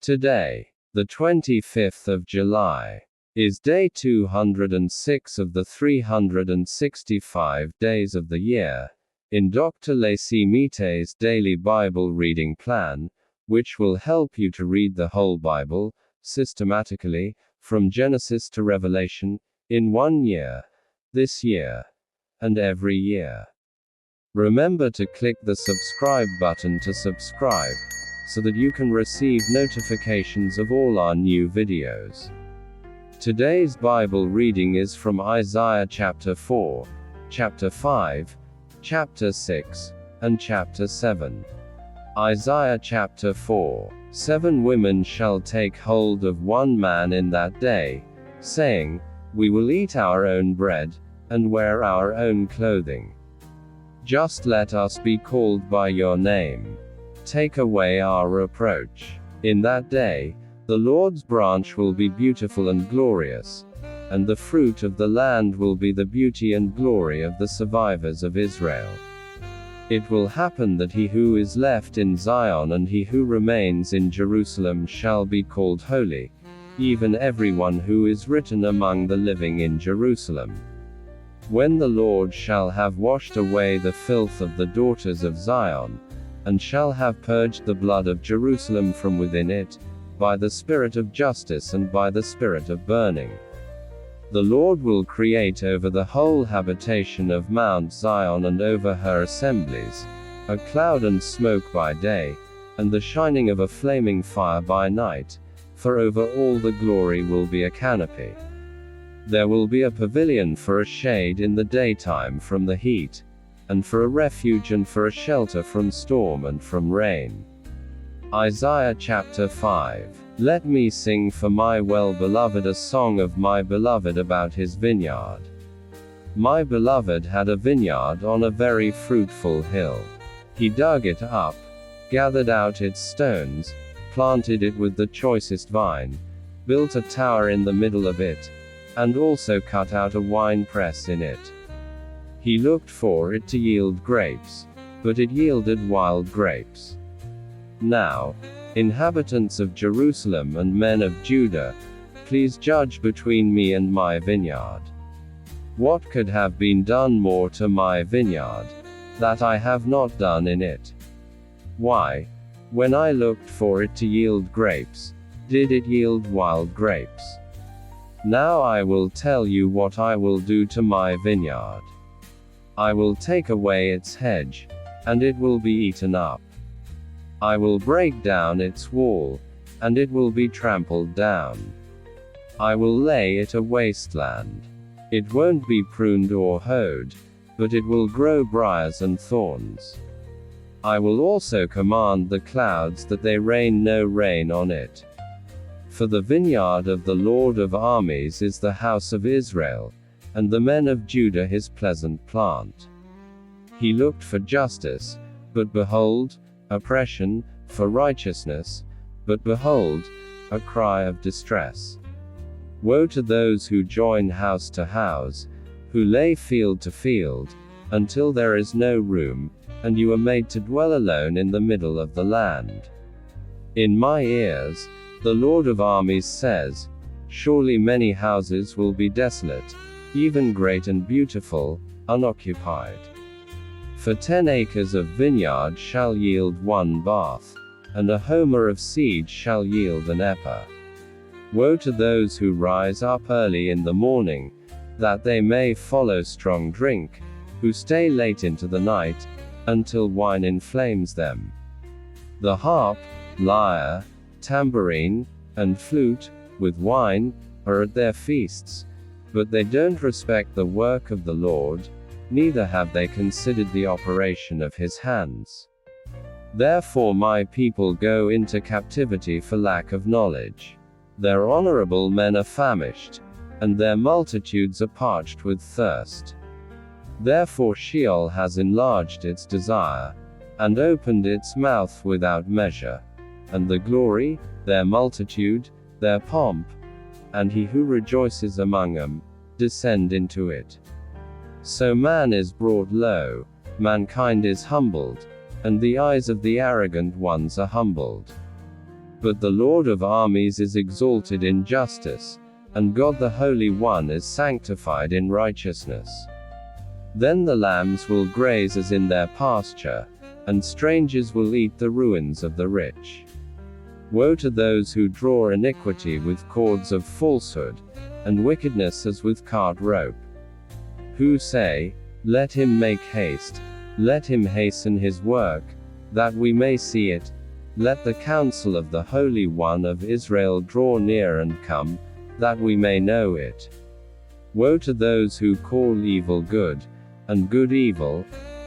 Today, the 25th of July, is day 206 of the 365 days of the year, in Dr. Leesi Mitee's daily Bible reading plan, which will help you to read the whole Bible, systematically, from Genesis to Revelation, in 1 year, this year, and every year. Remember to click the subscribe button to subscribe, so that you can receive notifications of all our new videos. Today's Bible reading is from Isaiah chapter 4, chapter 5, chapter 6, and chapter 7. Isaiah chapter 4. 7 women shall take hold of one man in that day, saying, We will eat our own bread, and wear our own clothing. Just let us be called by your name. Take away our reproach. In that day, the Lord's branch will be beautiful and glorious, and the fruit of the land will be the beauty and glory of the survivors of Israel. It will happen that he who is left in Zion and he who remains in Jerusalem shall be called holy, even everyone who is written among the living in Jerusalem. When the Lord shall have washed away the filth of the daughters of Zion, and shall have purged the blood of Jerusalem from within it, by the spirit of justice and by the spirit of burning. The Lord will create over the whole habitation of Mount Zion and over her assemblies, a cloud and smoke by day, and the shining of a flaming fire by night, for over all the glory will be a canopy. There will be a pavilion for a shade in the daytime from the heat, and for a refuge and for a shelter from storm and from rain. Isaiah chapter 5. Let me sing for my well-beloved a song of my beloved about his vineyard. My beloved had a vineyard on a very fruitful hill. He dug it up, gathered out its stones, planted it with the choicest vine, built a tower in the middle of it, and also cut out a wine press in it. He looked for it to yield grapes, but it yielded wild grapes. Now, inhabitants of Jerusalem and men of Judah, please judge between me and my vineyard. What could have been done more to my vineyard, that I have not done in it? Why, when I looked for it to yield grapes, did it yield wild grapes? Now I will tell you what I will do to my vineyard. I will take away its hedge, and it will be eaten up. I will break down its wall, and it will be trampled down. I will lay it a wasteland. It won't be pruned or hoed, but it will grow briars and thorns. I will also command the clouds that they rain no rain on it. For the vineyard of the Lord of armies is the house of Israel, and the men of Judah his pleasant plant. He looked for justice, but behold, oppression, for righteousness, but behold, a cry of distress. Woe to those who join house to house, who lay field to field, until there is no room, and you are made to dwell alone in the middle of the land. In my ears, the Lord of armies says, surely many houses will be desolate, even great and beautiful, unoccupied. For 10 acres of vineyard shall yield 1 bath, and a homer of seed shall yield an ephah. Woe to those who rise up early in the morning, that they may follow strong drink, who stay late into the night, until wine inflames them. The harp, lyre, tambourine, and flute, with wine, are at their feasts, but they don't respect the work of the Lord, neither have they considered the operation of his hands. Therefore my people go into captivity for lack of knowledge. Their honorable men are famished, and their multitudes are parched with thirst. Therefore Sheol has enlarged its desire, and opened its mouth without measure. And the glory, their multitude, their pomp, and he who rejoices among them, descend into it. So man is brought low, mankind is humbled, and the eyes of the arrogant ones are humbled. But the Lord of armies is exalted in justice, and God the Holy One is sanctified in righteousness. Then the lambs will graze as in their pasture, and strangers will eat the ruins of the rich. Woe to those who draw iniquity with cords of falsehood, and wickedness as with cart rope. Who say, let him make haste, let him hasten his work, that we may see it. Let the counsel of the Holy One of Israel draw near and come, that we may know it. Woe to those who call evil good, and good evil,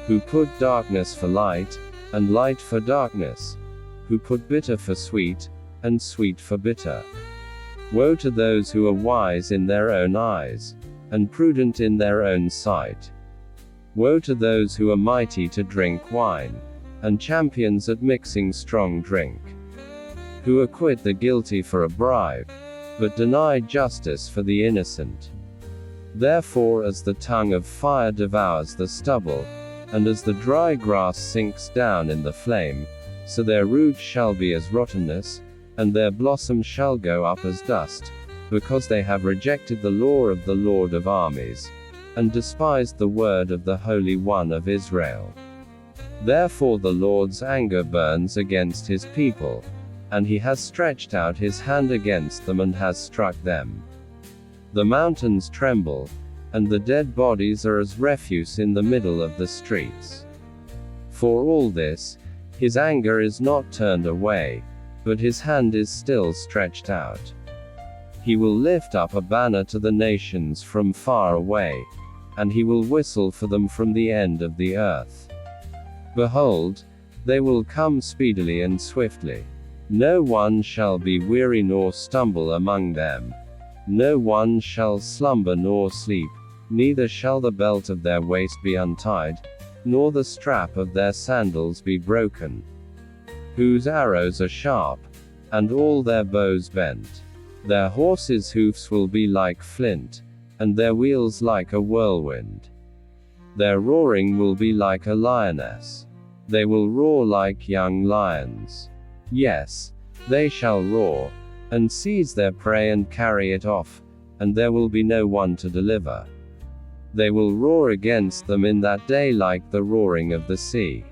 who put darkness for light, and light for darkness, who put bitter for sweet, and sweet for bitter. Woe to those who are wise in their own eyes, and prudent in their own sight. Woe to those who are mighty to drink wine, and champions at mixing strong drink, who acquit the guilty for a bribe, but deny justice for the innocent. Therefore, as the tongue of fire devours the stubble, and as the dry grass sinks down in the flame, so their roots shall be as rottenness, and their blossom shall go up as dust, because they have rejected the law of the Lord of armies, and despised the word of the Holy One of Israel. Therefore the Lord's anger burns against his people, and he has stretched out his hand against them and has struck them. The mountains tremble, and the dead bodies are as refuse in the middle of the streets. For all this, his anger is not turned away, but his hand is still stretched out. He will lift up a banner to the nations from far away, and he will whistle for them from the end of the earth. Behold, they will come speedily and swiftly. No one shall be weary nor stumble among them. No one shall slumber nor sleep, neither shall the belt of their waist be untied, nor the strap of their sandals be broken. Whose arrows are sharp, and all their bows bent. Their horses' hoofs will be like flint, and their wheels like a whirlwind. Their roaring will be like a lioness. They will roar like young lions. Yes, they shall roar, and seize their prey and carry it off, and there will be no one to deliver. They will roar against them in that day like the roaring of the sea.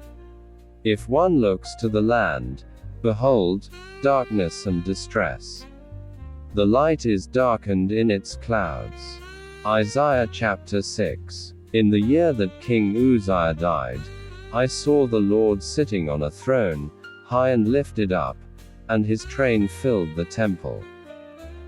If one looks to the land, behold, darkness and distress. The light is darkened in its clouds. Isaiah chapter 6. In the year that King Uzziah died, I saw the Lord sitting on a throne, high and lifted up, and his train filled the temple.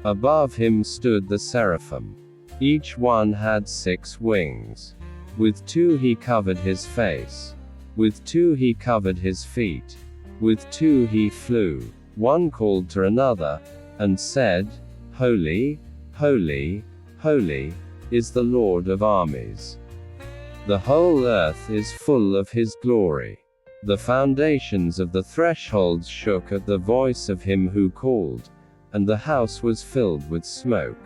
Above him stood the seraphim. Each one had 6 wings. With 2 he covered his face. With 2 he covered his feet. With 2 he flew. One called to another, and said, Holy, holy, holy, is the Lord of armies. The whole earth is full of his glory. The foundations of the thresholds shook at the voice of him who called, and the house was filled with smoke.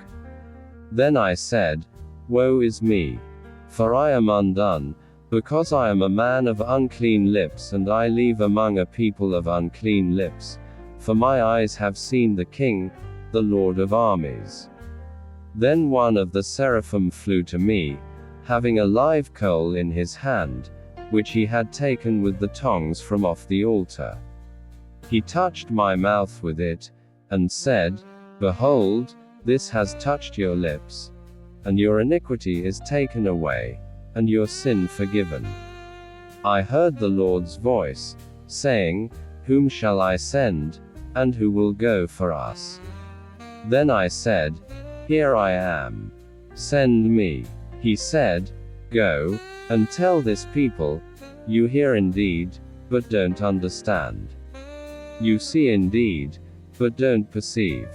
Then I said, Woe is me! For I am undone, because I am a man of unclean lips, and I live among a people of unclean lips, for my eyes have seen the King, the Lord of armies. Then one of the seraphim flew to me, having a live coal in his hand, which he had taken with the tongs from off the altar. He touched my mouth with it, and said, Behold, this has touched your lips, and your iniquity is taken away, and your sin forgiven. I heard the Lord's voice, saying, Whom shall I send, and who will go for us? Then I said, Here I am. Send me. He said, Go, and tell this people, you hear indeed, but don't understand. You see indeed, but don't perceive.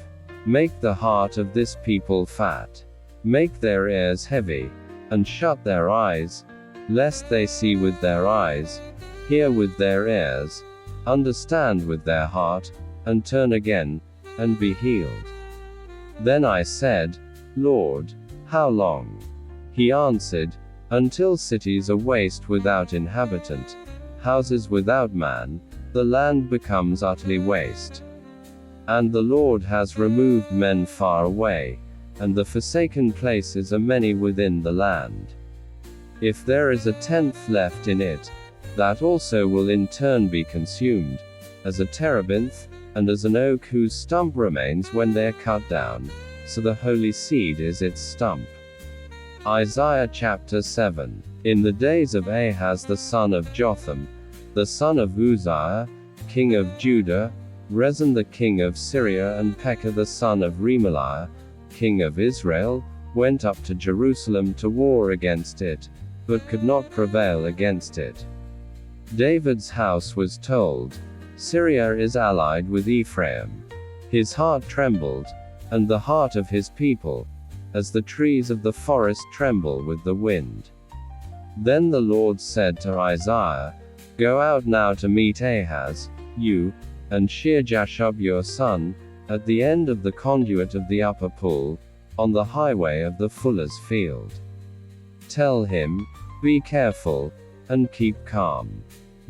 Make the heart of this people fat. Make their ears heavy, and shut their eyes, lest they see with their eyes, hear with their ears, understand with their heart, and turn again, and be healed. Then I said, Lord, how long? He answered, Until cities are waste without inhabitant, houses without man, the land becomes utterly waste. And the Lord has removed men far away, and the forsaken places are many within the land. If there is a tenth left in it, that also will in turn be consumed, as a terebinth, and as an oak whose stump remains when they are cut down, so the holy seed is its stump. Isaiah chapter 7. In the days of Ahaz the son of Jotham, the son of Uzziah, king of Judah, Rezin the king of Syria and Pekah the son of Remaliah, king of Israel, went up to Jerusalem to war against it, but could not prevail against it. David's house was told, Syria is allied with Ephraim. His heart trembled, and the heart of his people, as the trees of the forest tremble with the wind. Then the Lord said to Isaiah, Go out now to meet Ahaz, you, and Shear-Jashub your son, at the end of the conduit of the upper pool, on the highway of the fuller's field. Tell him, Be careful, and keep calm.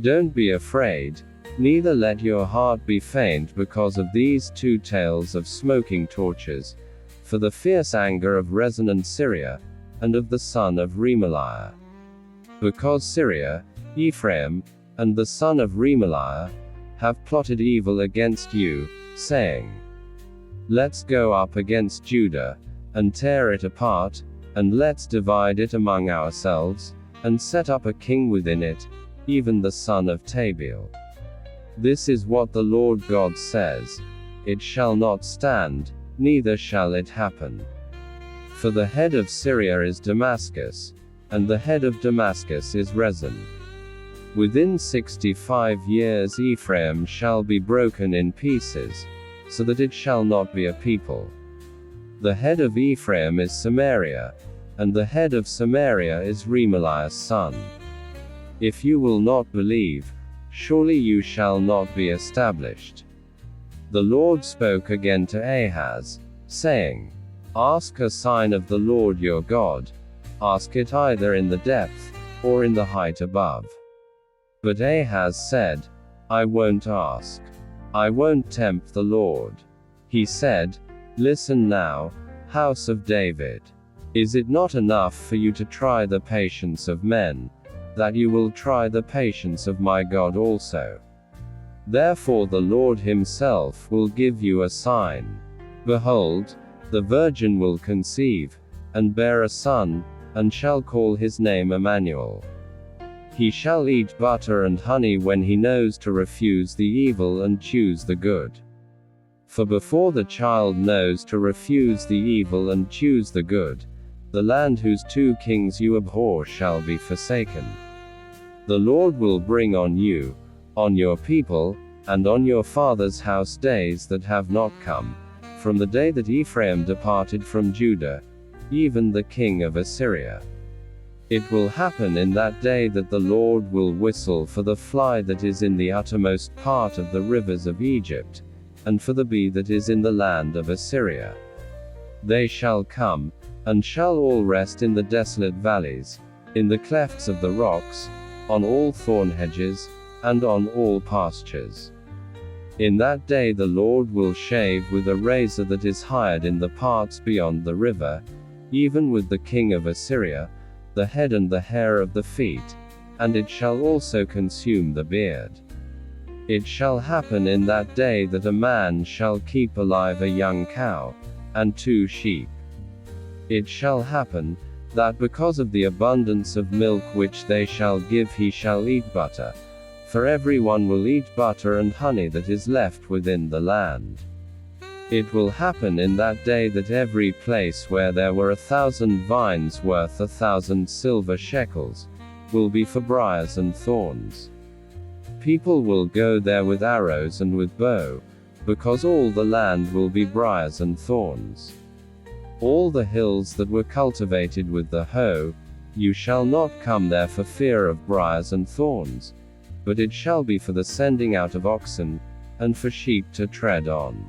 Don't be afraid, neither let your heart be faint because of these two tales of smoking torches, for the fierce anger of Rezin and Syria, and of the son of Remaliah. Because Syria, Ephraim, and the son of Remaliah, have plotted evil against you, saying, Let's go up against Judah, and tear it apart, and let's divide it among ourselves, and set up a king within it, even the son of Tabiel. This is what the Lord God says, It shall not stand, neither shall it happen. For the head of Syria is Damascus, and the head of Damascus is Rezin. Within 65 years Ephraim shall be broken in pieces, so that it shall not be a people. The head of Ephraim is Samaria, and the head of Samaria is Remaliah's son. If you will not believe, surely you shall not be established. The Lord spoke again to Ahaz, saying, Ask a sign of the Lord your God, ask it either in the depth, or in the height above. But Ahaz said, I won't ask. I won't tempt the Lord. He said, Listen now, house of David. Is it not enough for you to try the patience of men, that you will try the patience of my God also? Therefore the Lord himself will give you a sign. Behold, the virgin will conceive, and bear a son, and shall call his name Immanuel. He shall eat butter and honey when he knows to refuse the evil and choose the good. For before the child knows to refuse the evil and choose the good, the land whose two kings you abhor shall be forsaken. The Lord will bring on you, on your people, and on your father's house days that have not come, from the day that Ephraim departed from Judah, even the king of Assyria. It will happen in that day that the Lord will whistle for the fly that is in the uttermost part of the rivers of Egypt, and for the bee that is in the land of Assyria. They shall come, and shall all rest in the desolate valleys, in the clefts of the rocks, on all thorn hedges, and on all pastures. In that day the Lord will shave with a razor that is hired in the parts beyond the river, even with the king of Assyria, the head and the hair of the feet, and it shall also consume the beard. It shall happen in that day that a man shall keep alive a young cow, and 2 sheep. It shall happen, that because of the abundance of milk which they shall give he shall eat butter, for every one will eat butter and honey that is left within the land. It will happen in that day that every place where there were 1,000 vines worth 1,000 silver shekels, will be for briars and thorns. People will go there with arrows and with bow, because all the land will be briars and thorns. All the hills that were cultivated with the hoe, you shall not come there for fear of briars and thorns, but it shall be for the sending out of oxen, and for sheep to tread on.